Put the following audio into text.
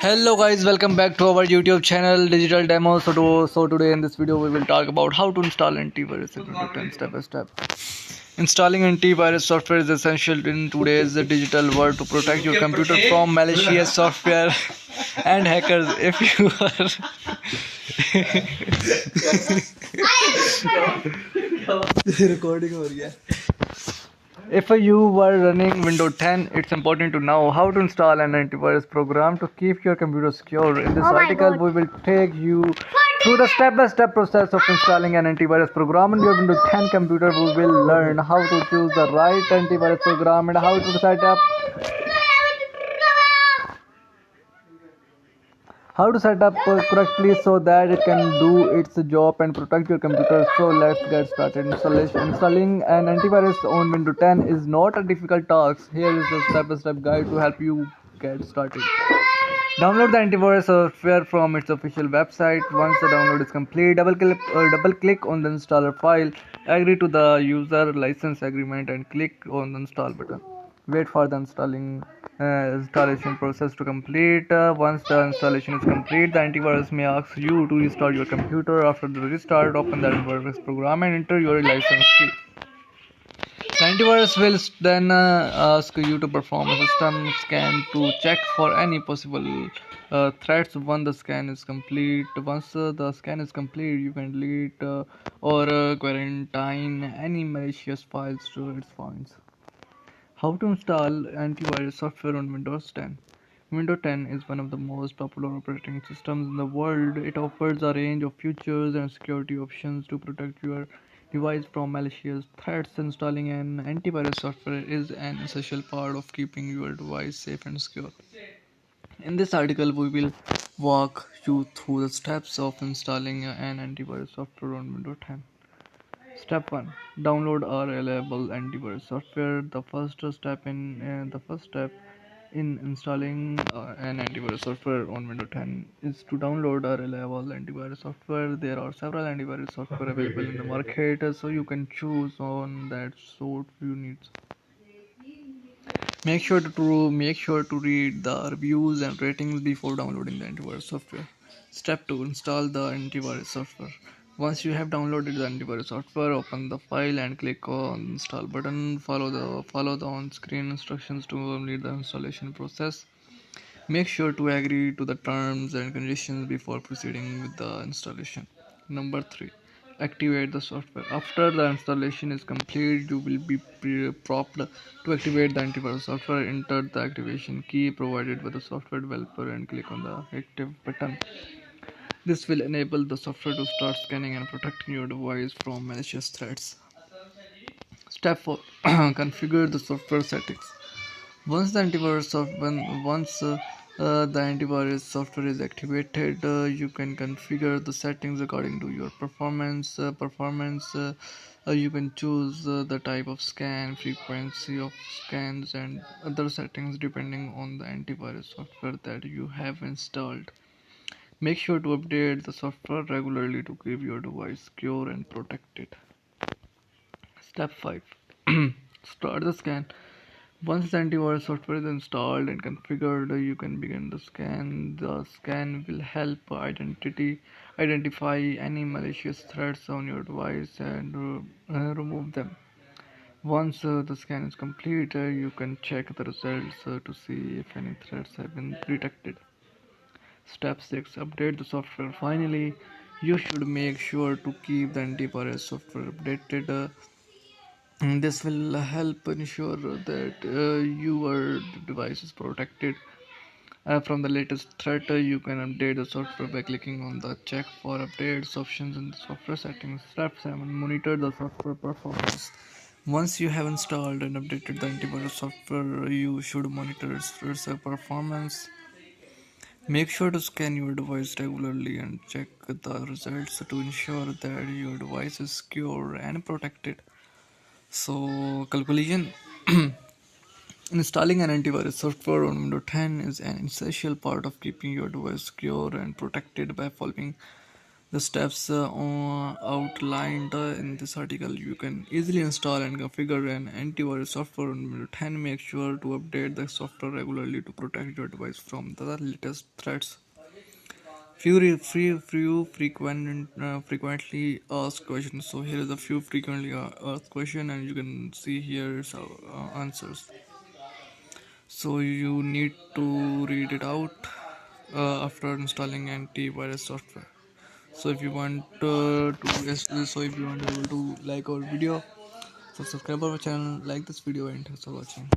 Hello guys, welcome back to our YouTube channel Digital Demo. So today in this video we will talk about how to install antivirus in Windows 10 step by step. Installing antivirus software is essential in today's digital world to protect your computer from malicious software and hackers. If you are recording हो रही है. If you were running Windows 10, it's important to know how to install an antivirus program to keep your computer secure. In this article, we will take you through the step-by-step process of installing an antivirus program on your Windows 10 computer. We will learn how to choose the right antivirus program and how to set up correctly so that it can do its job and protect your computer. So let's get started. Installing an antivirus on Windows 10 is not a difficult task. Here is the step-by-step guide to help you get started. Download the antivirus software from its official website. Once the download is complete, double click on the installer file, agree to the user license agreement and click on the install button. Wait for the installation process to complete. Once the installation is complete, the antivirus may ask you to restart your computer. After the restart, open the antivirus program and enter your license key. The antivirus will then ask you to perform a system scan to check for any possible threats. Once the scan is complete, you can delete or quarantine any malicious files to its files. How to install antivirus software on Windows 10? Windows 10 is one of the most popular operating systems in the world. It offers a range of features and security options to protect your device from malicious threats. Installing an antivirus software is an essential part of keeping your device safe and secure. In this article, we will walk you through the steps of installing an antivirus software on Windows 10. Step 1. Download a reliable antivirus software. The first step in installing an antivirus software on Windows 10 is to download a reliable antivirus software. There are several antivirus software available in the market, so you can choose one that suits your needs. Make sure to read the reviews and ratings before downloading the antivirus software. Step 2. Install the antivirus software. Once you have downloaded the antivirus software, open the file and click on the install button. Follow the on-screen instructions to complete the installation process. Make sure to agree to the terms and conditions before proceeding with the installation. Number 3. Activate the software. After the installation is complete, you will be prompted to activate the antivirus software. Enter the activation key provided by the software developer and click on the active button. This will enable the software to start scanning and protecting your device from malicious threats. Step 4. Configure the software settings. Once the antivirus software is activated, you can configure the settings according to your performance. You can choose the type of scan, frequency of scans, and other settings depending on the antivirus software that you have installed. Make sure to update the software regularly to keep your device secure and protected. Step 5. Start the scan. Once the antivirus software is installed and configured, you can begin the scan. The scan will help identify any malicious threats on your device and remove them. Once the scan is complete, you can check the results to see if any threats have been detected. Step 6. Update the software. Finally, you should make sure to keep the antivirus software updated. This will help ensure that your device is protected from the latest threat. You can update the software by clicking on the check for updates options in the software settings. Step 7. Monitor the software performance. Once you have installed and updated the antivirus software, you should monitor its performance. Make sure to scan your device regularly and check the results to ensure that your device is secure and protected. So, conclusion. Installing an antivirus software on Windows 10 is an essential part of keeping your device secure and protected by following the steps outlined in this article. You can easily install and configure an antivirus software on Windows 10. Make sure to update the software regularly to protect your device from the latest threats. Frequently asked questions. So here is a few frequently asked question, and you can see here is answers. So you need to read it out after installing antivirus software. So if you want so if you want able to like our video, so subscribe our channel, like this video, and thanks for watching.